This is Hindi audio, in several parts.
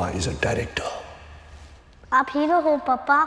Papa is a director. आप हीरो हो पापा।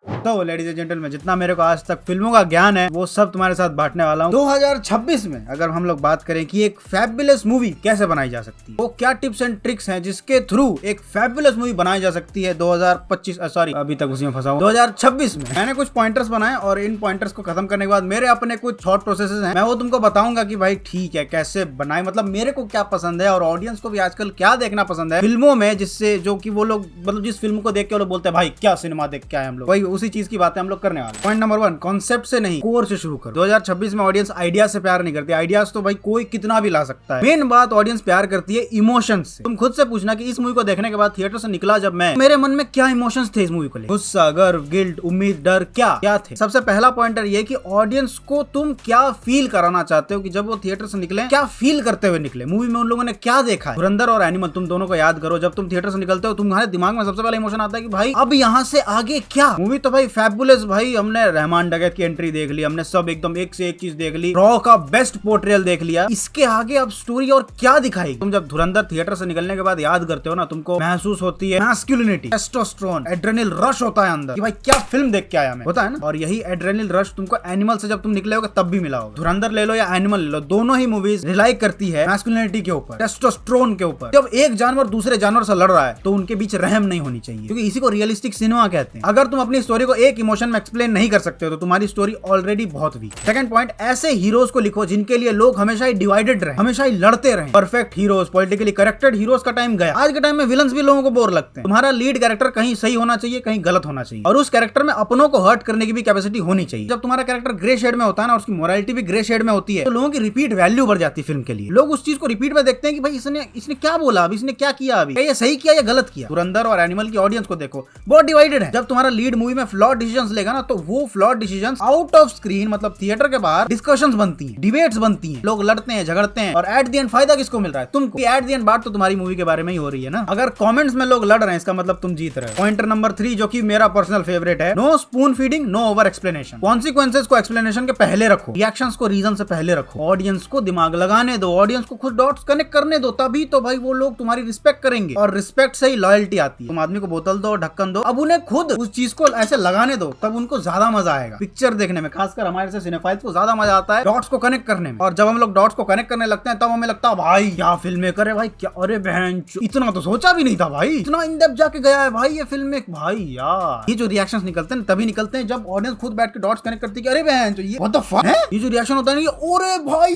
तो लेडीज एंड जेंटलमैन, जितना मेरे को आज तक फिल्मों का ज्ञान है वो सब तुम्हारे साथ बांटने वाला हूँ। 2026 में अगर हम लोग बात करें कि एक फैबुलस मूवी कैसे बनाई जा सकती है, वो क्या टिप्स एंड ट्रिक्स हैं जिसके थ्रू एक फैबुलस मूवी बनाई जा सकती है 2025 सॉरी अभी तक उसी में फंसा हूँ 2026 में। मैंने कुछ पॉइंटर्स बनाए और इन पॉइंटर्स को खत्म करने के बाद मेरे अपने कुछ थॉट प्रोसेसेस हैं, मैं वो तुमको बताऊंगा कि भाई ठीक है कैसे बनाए, मतलब मेरे को क्या पसंद है और ऑडियंस को भी आजकल क्या देखना पसंद है फिल्मों में, जिससे जो कि वो लोग मतलब जिस फिल्म को देख के वो लोग बोलते हैं भाई क्या सिनेमा देख के आए हम लोग, वही उसी चीज की बातें हम लोग करने वाले। पॉइंट नंबर 1, कॉन्सेप्ट से नहीं कोर से शुरू करो। 2026 में ऑडियंस आइडिया से प्यार नहीं करती, आइडियाज तो भाई कोई कितना भी ला सकता है। मेन बात ऑडियंस प्यार करती है इमोशंस से। तुम खुद से पूछना कि इस मूवी को देखने के बाद थिएटर से निकला जब मैं, मेरे मन में क्या इमोशंस थे इस मूवी को लेकर, गुस्सा, गर्व, गिल्ट, उम्मीद, डर, क्या थे। सबसे पहला पॉइंटर ये कि ऑडियंस को तुम क्या फील कराना चाहते हो कि जब वो थिएटर से निकले क्या फील करते हुए निकले, मूवी में उन लोगों ने क्या देखा है। धुरंधर और एनिमल तुम दोनों को याद करो, जब तुम थिएटर से निकलते हो तुम्हारे दिमाग में सबसे पहला इमोशन आता है कि भाई अब यहाँ से आगे क्या। मूवी तो भाई फैबुलस, भाई हमने रहमान डगैत की एंट्री देख ली, हमने सब एकदम एक से एक चीज देख ली, रॉ का बेस्ट पोर्ट्रेयल देख लिया, इसके आगे अब स्टोरी और क्या दिखाई। तुम जब धुरंधर थिएटर से निकलने के बाद याद करते हो ना, तुमको महसूस होती है मैस्कुलिनिटी, टेस्टोस्टेरोन, एड्रेनल रश होता है अंदर कि भाई क्या फिल्म देख के आया मैं, होता है ना। और यही एड्रेनल रश तुमको एनिमल से जब तुम निकले होगे तब भी मिला होगा। धुरंधर ले लो या एनिमल ले लो, दोनों ही मूवीज रिलाई करती है मैस्कुलिनिटी के ऊपर, टेस्टोस्टेरोन के ऊपर। जब एक जानवर दूसरे जानवर से लड़ रहा है तो उनके बीच रहम नहीं होनी चाहिए, क्योंकि इसी को रियलिस्टिक सिनेमा कहते हैं। अगर तुम अपनी स्टोरी को एक इमोशन में एक्सप्लेन नहीं कर सकते हो तो तुम्हारी स्टोरी ऑलरेडी बहुत वीक। सेकंड पॉइंट, ऐसे हीरोज को लिखो जिनके लिए लोग हमेशा ही डिवाइडेड रहे, हमेशा ही लड़ते रहे। Perfect heroes, politically corrected heroes का टाइम गया। आज के टाइम में विलन्स भी लोगों को बोर लगते हैं। तुम्हारा लीड कैरेक्टर कहीं सही होना चाहिए, कहीं गलत होना चाहिए, और उस कैरेक्टर में अपनों को हर्ट करने की भी कैपेसिटी होनी चाहिए। जब तुम्हारा कैरेक्टर ग्रे शेड में होता है ना, उसकी मोरालिटी भी ग्रे शेड में होती है, तो लोगों की रिपीट वैल्यू बढ़ जाती है फिल्म के लिए। लोग उस चीज को रिपीट में देखते हैं कि भाई इसने क्या बोला, अभी इसने क्या किया, अभी ये सही किया या गलत किया। धुरंधर और एनिमल की ऑडियंस को देखो, बहुत डिवाइडेड है। जब तुम्हारा लीड मूवी में फ्लॉड डिसीजंस लेगा ना, तो वो flawed decisions out of screen मतलब थिएटर के बाहर डिस्कशंस बनती हैं, डिबेट्स बनती हैं, लोग लड़ते हैं, झगड़ते हैं, और एट द एंड फायदा किसको मिल रहा है? तुमको। एट द एंड बात तो तुम्हारी मूवी के बारे में ही हो रही है ना। अगर कमेंट्स में लोग लड़ रहे हैं इसका मतलब तुम जीत रहे हो। पॉइंटर नंबर 3, जो कि मेरा पर्सनल फेवरेट है, no spoon feeding, no over explanation. Consequences को एक्सप्लेनेशन के पहले रखो, रिएक्शंस को रीजन से पहले रखो, ऑडियंस को दिमाग लगाने दो, ऑडियंस को खुद डॉट्स कनेक्ट करने दो, तभी तो भाई वो लोग तुम्हारी रिस्पेक्ट करेंगे, और रिस्पेक्ट से ही लॉयल्टी आती है। तुम आदमी को बोतल दो, ढक्कन दो, अब उन्हें खुद उस चीज को ऐसे लगाने दो, तब उनको ज्यादा मजा आएगा पिक्चर देखने में। खासकर हमारे से सिनेफाइल्स को ज्यादा मजा आता है डॉट्स को कनेक्ट करने में, और जब हम लोग डॉट्स को कनेक्ट करने लगते हैं तब हमें लगता है भाई क्या फिल्म मेकर है भाई, क्या, अरे बहन इतना तो सोचा भी नहीं था भाई, इतना इन डेप्थ जाके गया है भाई ये फिल्म में। भाई यार ये जो रिएक्शंस निकलते हैं तभी निकलते हैं जब ऑडियंस खुद बैठ के डॉट्स कनेक्ट करती है कि अरे बहन ये व्हाट द फक है। ये जो रिएक्शन होता है ना, अरे भाई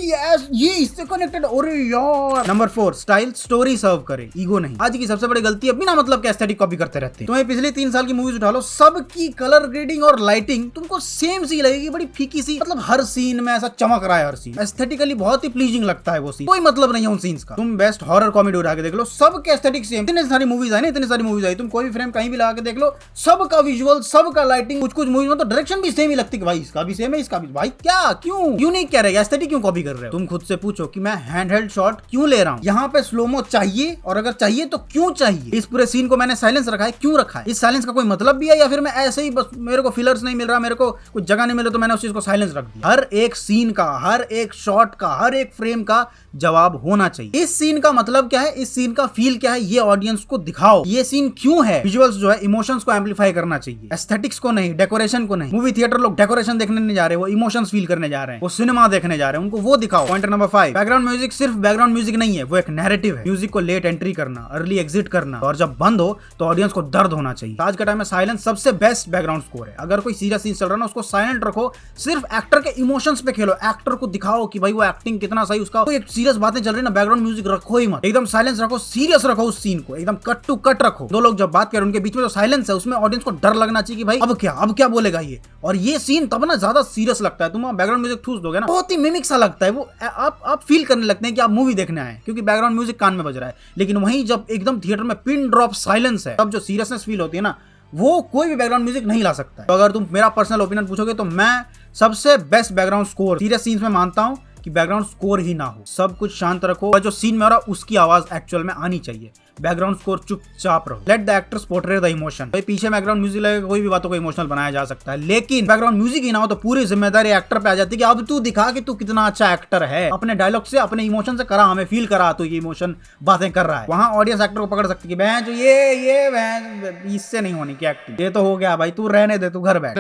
ये इससे कनेक्टेड, अरे यार। नंबर 4, स्टाइल, स्टोरी सर्व करे, ईगो नहीं। आज की सबसे बड़ी गलती है बिना मतलब के एस्थेटिक कॉपी करते रहते हैं। तुम्हें पिछले 3 साल की मूवीज उठा लो, सबकी कलर ग्रेडिंग और लाइटिंग तुमको सेम सी लगेगी, बड़ी फीकी सी, मतलब हर सीन में ऐसा चमक रहा है, हर सीन एस्थेटिकली बहुत ही प्लीजिंग लगता है वो सीन, कोई मतलब नहीं है उन सीन्स का। तुम बेस्ट हॉरर कॉमेडी उठा के देख लो, सबके एस्थेटिक सेम। इतनी सारी मूवीज आई ना, इतनी सारी मूवीज आई, तुम कोई भी फ्रेम कहीं भी लगा के देख लो, सबका विजुअल, सबका लाइटिंग, कुछ मूवीज में तो डायरेक्शन भी सेम ही लगती है, भाई इसका भी सेम है, इसका भी। भाई क्या, क्यों यूनिक क्या रहेगा, एस्थेटिक क्यों कॉपी कर रहे हो? तुम खुद से पूछो कि मैं हैंड हेल्ड शॉट क्यों ले रहा हूं, यहाँ पे स्लोमो चाहिए, और अगर चाहिए तो क्यों चाहिए? इस पूरे सीन को मैंने साइलेंस रखा है, क्यों रखा है? इस साइलेंस का कोई मतलब भी है, या फिर मैं ऐसे ही बस मेरे को फिलर्स नहीं मिल रहा, मेरे को कुछ जगह नहीं मिल रहा तो मैंने उस चीज को साइलेंस रख दिया? हर एक सीन का, हर एक शॉट का, हर एक फ्रेम का जवाब होना चाहिए। इस सीन का मतलब क्या है, इस सीन का फील क्या है, ये ऑडियंस को दिखाओ। ये सीन क्यों है? विजुअल्स जो है इमोशंस को एम्पलीफाई करना चाहिए, एस्थेटिक्स को नहीं, डेकोरेशन को नहीं। मूवी थिएटर लोग डेकोरेशन देखने नहीं जा रहे, वो इमोशंस फील करने जा रहे हैं, वो सिनेमा देखने जा रहे हैं, उनको वो दिखाओ। पॉइंट नंबर 5, बैकग्राउंड म्यूजिक सिर्फ बैकग्राउंड म्यूजिक नहीं है, वो एक नैरेटिव है। म्यूजिक को लेट एंट्री करना, अर्ली एग्जिट करना, और जब बंद हो तो ऑडियंस को दर्द होना चाहिए। आज के टाइम में साइलेंस सबसे बेस्ट बैकग्राउंड स्कोर है। अगर कोई सीरियस सीन चल रहा है ना, उसको साइलेंट रखो, सिर्फ एक्टर के इमोशंस पे खेलो, एक्टर को दिखाओ कि भाई वो एक्टिंग कितना सही, उसका कोई सीरियस बातें चल रही ना, बैकग्राउंड म्यूजिक रखो ही मत, एकदम साइलेंस रखो, सीरियस रखो उस सीन को, एकदम कट टू कट रखो। दो लोग जब बात करें उनके बीच में जो साइलेंस है उसमें ऑडियंस को डर लगना चाहिए कि भाई अब क्या बोलेगा ये, और ये सीन तब ना ज्यादा सीरियस लगता है। तुम बैकग्राउंड म्यूजिक ठूस दोगे ना, बहुत ही मिमिक सा लगता है वो, आप फील करने लगते हैं कि आप मूवी देखने आए, क्योंकि बैकग्राउंड म्यूजिक कान में बज रहा है। लेकिन वहीं जब एकदम थिएटर में पिन ड्रॉप साइलेंस है, तब जो सीरियसनेस फील होती है ना, वो कोई भी बैकग्राउंड म्यूजिक नहीं ला सकता है। तो अगर तुम मेरा पर्सनल ओपिनियन पूछोगे तो मैं सबसे best background score serious scenes में मानता हूं कि बैकग्राउंड स्कोर ही ना हो, सब कुछ शांत रखो, जो सीन में हो रहा है उसकी आवाज एक्चुअल में आनी चाहिए, बैकग्राउंड स्कोर चुपचाप रहो। Let the actors portray the emotion. भाई पीछे बैकग्राउंड म्यूजिक लगेगा, कोई भी बातों को इमोशनल बनाया जा सकता है, लेकिन बैकग्राउंड म्यूजिक ही ना हो तो पूरी जिम्मेदारी एक्टर पे आ जाती है कि अब तू दिखा कि तू कितना अच्छा एक्टर है, अपने डायलॉग से, अपने इमोशन से करा, हमें फील करा तो ये इमोशन बातें कर रहा है। वहां ऑडियंस एक्टर को पकड़ सकती है कि बहन जो ये बहन इससे नहीं होनी की एक्टिंग, ये तो हो गया भाई, तू रहने दे, तू घर बैठ।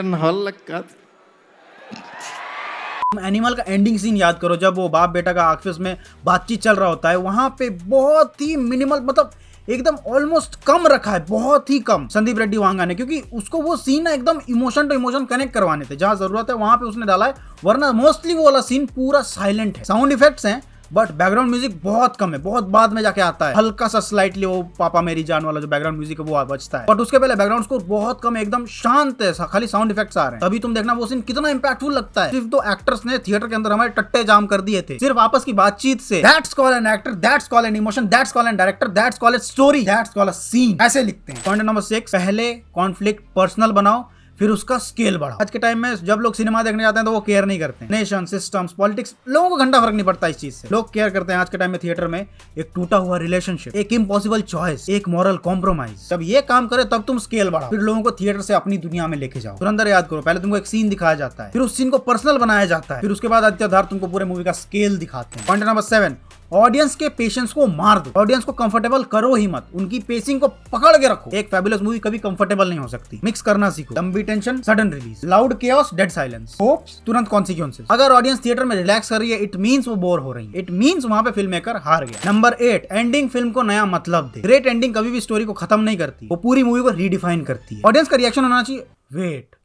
एनिमल का एंडिंग सीन याद करो, जब वो बाप बेटा का आपस में बातचीत चल रहा होता है, वहां पे बहुत ही मिनिमल, मतलब एकदम ऑलमोस्ट कम रखा है, बहुत ही कम संदीप रेड्डी वांगा ने, क्योंकि उसको वो सीन ना एकदम इमोशन टू इमोशन कनेक्ट करवाने थे, जहां जरूरत है वहां पे उसने डाला है, वरना मोस्टली वो वाला सीन पूरा साइलेंट है। साउंड इफेक्ट्स हैं बट बैकग्राउंड म्यूजिक बहुत कम है, बहुत बाद में जाके आता है, हल्का सा स्लाइटली वो पापा मेरी जान वाला जो बैकग्राउंड म्यूजिक है वो बजता है, बट उसके पहले बैकग्राउंड स्कोर बहुत कम है, एकदम शांत है, खाली साउंड इफेक्ट्स आ रहे हैं। तभी तुम देखना वो सीन कितना इंपैक्टफुल लगता है। सिर्फ दो एक्टर्स ने थिएटर के अंदर हमारे टट्टे जाम कर दिए थे, सिर्फ आपस की बातचीत से। That's called an actor, that's called an emotion, that's called a director, that's called a story, that's called a scene, ऐसे लिखते हैं। पॉइंट नंबर 6, पहले कॉन्फ्लिक्ट पर्सनल बनाओ, फिर उसका स्केल बढ़ाओ। आज के टाइम में जब लोग सिनेमा देखने जाते हैं तो वो केयर नहीं करते, नेशन, सिस्टम्स, पॉलिटिक्स, लोगों को घंटा फर्क नहीं पड़ता इस चीज से। लोग केयर करते हैं आज के टाइम में थिएटर में एक टूटा हुआ रिलेशनशिप, एक इम्पॉसिबल चॉइस, एक मॉरल कॉम्प्रोमाइज। जब ये काम करे तब तुम स्केल बढ़ाओ, फिर लोगों को थिएटर से अपनी दुनिया में लेके जाओ। तुरंत याद करो, पहले तुमको एक सीन दिखाया जाता है, फिर उस सीन को पर्सनल बनाया जाता है, फिर उसके बाद अत्याधार तुमको पूरे मूवी का स्केल दिखाते हैं। पॉइंट नंबर 7, ऑडियंस के पेशेंस को मार दो, ऑडियंस को कंफर्टेबल करो ही मत, उनकी पेसिंग को पकड़ के रखो। एक फैबुलस मूवी कभी कंफर्टेबल नहीं हो सकती, मिक्स करना सीखो। लंबी tension, sudden release, loud chaos, dead silence, hopes, तुरंत कॉन्सिक्वेंसेस। अगर ऑडियंस थिएटर में रिलैक्स कर रही है, इट मींस वो बोर हो रही है, इट मींस वहां पे फिल्म मेकर हार गया। नंबर 8, एंडिंग फिल्म को नया मतलब दे। ग्रेट एंडिंग कभी भी स्टोरी को खत्म नहीं करती, वो पूरी मूवी को रीडिफाइन करती है। ऑडियंस का रिएक्शन होना चाहिए, वेट,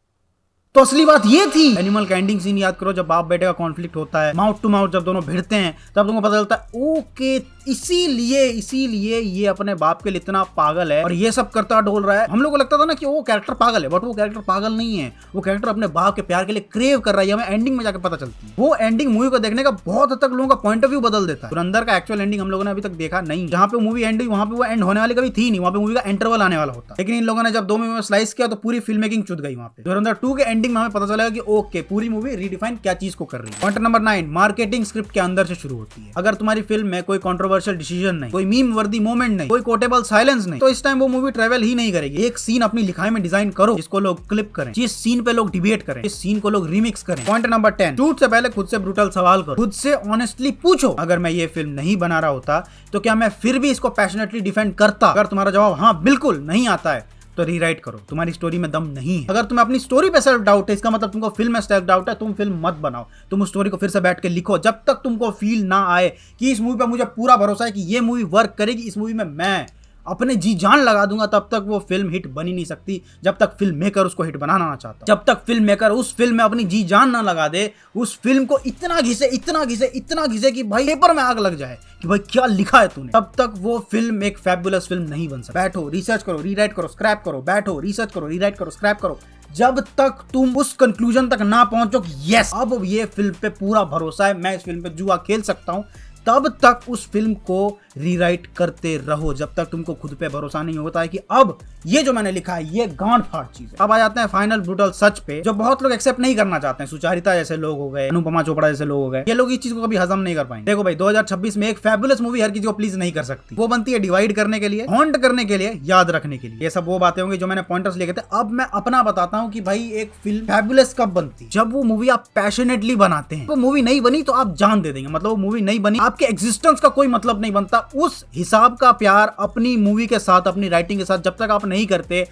तो असली बात ये थी। एनिमल का एंडिंग सीन याद करो, जब बाप बेटे का कॉन्फ्लिक्ट होता है, माउथ टू माउथ जब दोनों भिड़ते हैं, तब तुमको पता चलता है ओके इसीलिए ये अपने बाप के लिए इतना पागल है और ये सब करता डोल रहा है। हम लोग को लगता था ना कि वो कैरेक्टर पागल है, बट वो कैरेक्टर पागल नहीं है, वो कैरेक्टर अपने बाप के प्यार के लिए क्रेव कर रहा है, हमें एंडिंग में जाकर पता चलती है। वो एंडिंग मूवी को देखने का बहुत हद तक लोगों का पॉइंट ऑफ व्यू बदल देता है। धुरंधर का एक्चुअल एंडिंग हम लोगों ने अभी तक देखा नहीं, जहां पे मूवी एंड हुई वहां पे वो एंड होने वाली कभी थी नहीं, वहां पे मूवी का इंटरवल आने वाला होता। लेकिन इन लोगों ने जब 2 मूवी में स्लाइस किया तो पूरी फिल्म मेकिंग चुद गई वहां पे। धुरंधर 2 के एंडिंग में हमें पता चलेगा कि ओके पूरी मूवी रीडिफाइन क्या चीज को कर रही है। पॉइंट नंबर 9, मार्केटिंग स्क्रिप्ट के अंदर से शुरू होती है। अगर तुम्हारी फिल्म में कोई कंट्रोवर्शियल डिसीजन नहीं, कोई मीम वर्दी मोमेंट नहीं, कोई कोटेबल साइलेंस नहीं, तो इस टाइम वो मूवी ट्रेवल ही नहीं करेगी। एक सीन अपनी लिखाई में डिजाइन करो जिसको लोग क्लिप करें, जिस सीन पे लोग डिबेट करें, जिस सीन को लोग रिमिक्स करें। पॉइंट नंबर 10, शूट से पहले खुद से ब्रूटल सवाल करो, खुद से ऑनेस्टली पूछो, अगर मैं ये फिल्म नहीं बना रहा होता तो क्या मैं फिर भी इसको पैशनेटली डिफेंड करता? अगर तुम्हारा जवाब हाँ बिल्कुल नहीं आता है तो रीराइट करो, तुम्हारी स्टोरी में दम नहीं है। अगर तुम्हें अपनी स्टोरी पे सेल्फ डाउट है, इसका मतलब तुमको फिल्म में सेल्फ डाउट है, तुम फिल्म मत बनाओ, तुम उस स्टोरी को फिर से बैठ के लिखो। जब तक तुमको फील ना आए कि इस मूवी पे मुझे पूरा भरोसा है कि ये मूवी वर्क करेगी, इस मूवी में मैं अपने जी जान लगा दूंगा, तब तक वो फिल्म हिट बन ही नहीं सकती। जब तक फिल्म मेकर उसको हिट बनाना ना चाहता, जब तक फिल्म मेकर उस फिल्म में अपनी जी जान ना लगा दे, उस फिल्म को इतना घिसे कि भाई पेपर में आग लग जाए कि भाई क्या लिखा है तूने, तब तक वो फिल्म एक फैबुलस फिल्म नहीं बन सकती। बैठो, रिसर्च करो, रीराइट करो, स्क्रैप करो, बैठो, रिसर्च करो, रीराइट करो, स्क्रैप करो, जब तक तुम उस कंक्लूजन तक ना पहुंचो कि यस अब ये फिल्म पे पूरा भरोसा है, मैं इस फिल्म पे जुआ खेल सकता हूं, तब तक उस फिल्म को रीराइट करते रहो, जब तक तुमको खुद पे भरोसा नहीं होता है कि अब ये जो मैंने लिखा है ये गांड फाड़ चीज है। अब आ जाते हैं फाइनल ब्रूटल सच पे, जो बहुत लोग एक्सेप्ट नहीं करना चाहते हैं। सुचारिता जैसे लोग हो गए, अनुपमा चोपड़ा जैसे लोग हो गए, ये लोग इस चीज को कभी हजम नहीं कर पाएंगे। देखो भाई 2026 में एक फैबुलस मूवी हर किसी को प्लीज नहीं कर सकती, वो बनती है डिवाइड करने के लिए, हॉन्ट करने के लिए, याद रखने के लिए। ये सब वो बातें होंगी जो मैंने पॉइंटर्स लिखे थे। अब मैं अपना बताता हूँ कि भाई एक फिल्म फैबुलस कब बनती, जब वो मूवी आप पैशनेटली बनाते हैं। वो मूवी नहीं बनी तो आप जान दे देंगे, मतलब वो मूवी नहीं बनी, आपके एग्जिस्टेंस का कोई मतलब नहीं बनता। उस हिसाब का प्यार अपनी मूवी के साथ, अपनी राइटिंग के साथ जब तक आप नहीं करते,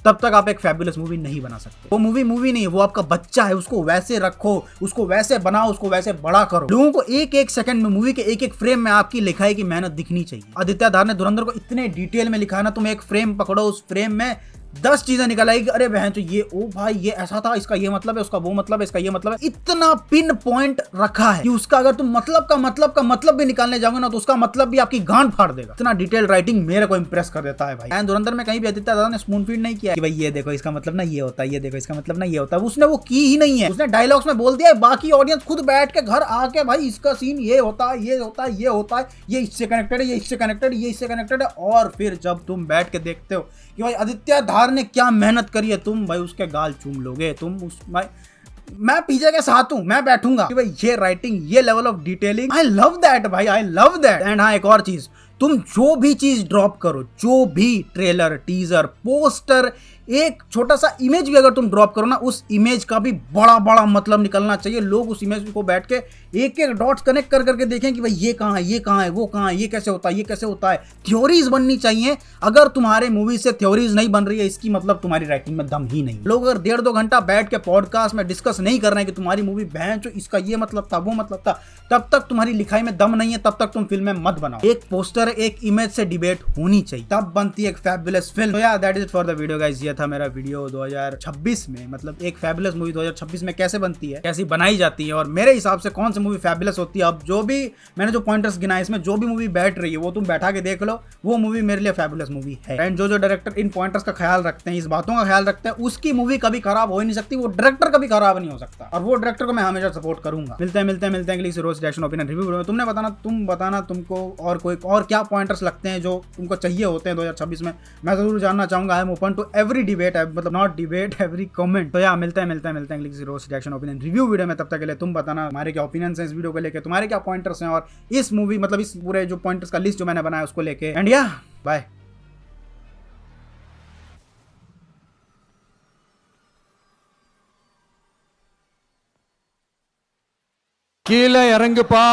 तब तक आप एक फैबुलस मूवी नहीं बना सकते। वो मूवी नहीं है, वो आपका बच्चा है, उसको वैसे रखो, उसको वैसे बनाओ, उसको वैसे बड़ा करो। लोगों को एक एक सेकंड में, मूवी के एक एक फ्रेम में आपकी लिखाई की मेहनत दिखनी चाहिए। आदित्य धार ने धुरंधर को इतने डिटेल में लिखा है ना, तुम एक फ्रेम पकड़ो, उस फ्रेम में 10 चीजें निकल आएगी, अरे बहन तो ये ओ भाई ये ऐसा था, इसका ये मतलब है, उसका वो मतलब है, इसका ये मतलब है। इतना पिन पॉइंट रखा है कि उसका अगर तुम मतलब का मतलब भी निकालने जाओगे ना तो उसका मतलब भी आपकी गांड फाड़ देगा। इतना डिटेल राइटिंग मेरे को इंप्रेस कर देता है भाई। धुरंधर में कहीं भी आदित्य दादा ने स्पून फीड नहीं किया कि भाई ये देखो इसका मतलब ना ये होता है, ये देखो इसका मतलब ना ये होता है, उसने वो की ही नहीं है। उसने डायलॉग्स में बोल दिया, बाकी ऑडियंस खुद बैठ के घर आके भाई इसका सीन ये होता है, ये होता है, ये होता है, ये इससे कनेक्टेड है, ये इससे कनेक्टेड है, ये इससे कनेक्टेड है। और फिर जब तुम बैठ के देखते हो कि भाई आदित्य धार ने क्या मेहनत करी है, तुम भाई उसके गाल चूम लोगे, तुम उस भाई मैं पीजे के साथ हूँ, मैं बैठूंगा कि भाई ये राइटिंग, ये level of detailing, I love that भाई, आई लव दैट। एंड हाँ, एक और चीज, तुम जो भी चीज ड्रॉप करो, जो भी ट्रेलर, टीजर, पोस्टर, एक छोटा सा इमेज भी अगर तुम ड्रॉप करो ना, उस इमेज का भी बड़ा बड़ा मतलब निकलना चाहिए। लोग उस इमेज को बैठ के एक एक डॉट्स कनेक्ट कर करके देखें कि भाई ये कहाँ है, ये कहाँ है, वो कहाँ है, ये कैसे होता है, ये कैसे होता है। थ्योरीज बननी चाहिए। अगर तुम्हारे मूवी से थ्योरीज नहीं बन रही है, इसकी मतलब तुम्हारी राइटिंग में दम ही नहीं। लोग अगर 1.5-2 घंटा बैठ के पॉडकास्ट में डिस्कस नहीं कर रहे हैं कि तुम्हारी मूवी बहन जो इसका ये मतलब था, वो मतलब था, तब तक तुम्हारी लिखाई में दम नहीं है, तब तक तुम फिल्में मत बनाओ। एक पोस्टर, एक इमेज से डिबेट होनी चाहिए, तब बनती है एक फैबुलस फिल्म। तो यार that is it for the video guys. ये था मेरा वीडियो 2026 में, मतलब एक फैबुलस मूवी 2026 में कैसे बनती है, कैसी बनाई जाती है, और मेरे हिसाब से कौन सी मूवी फैबुलस होती है। अब जो भी मैंने जो पॉइंटर्स गिनाए, इसमें जो भी मूवी बैठ रही है वो तुम बैठा के देख लो, वो मूवी मेरे लिए फैबुलस मूवी है। एंड जो डायरेक्टर इन पॉइंटर्स का ख्याल रखते हैं, इस बातों का ख्याल रखते हैं, उसकी मूवी कभी खराब हो ही नहीं सकती। वो डायरेक्टर कभी खराब नहीं हो सकता, और वो डायरेक्टर को मैं हमेशा सपोर्ट करूंगा। मिलते हैं अगली रोज रिएक्शन ओपिनियन रिव्यू में। तुम बताना तुमको और क्या पॉइंटर्स लगते हैं जो तुमको चाहिए होते हैं 2026 में। मैं जरूर जानना चाहूंगा। I am open to every debate, मतलब नॉट डिबेट, एवरी कमेंट। तो यार मिलते हैं अगली रोज रिएक्शन ओपिनियन रिव्यू वीडियो में। तब तक के लिए तुम बताना हमारे क्या ओपिनियंस हैं इस वीडियो को लेके, तुम्हारे क्या पॉइंटर्स हैं, और इस मूवी, मतलब इस पूरे जो पॉइंटर्स का लिस्ट जो मैंने बनाया उसको लेके। एंड या बाय। கீழே இறங்குப்பா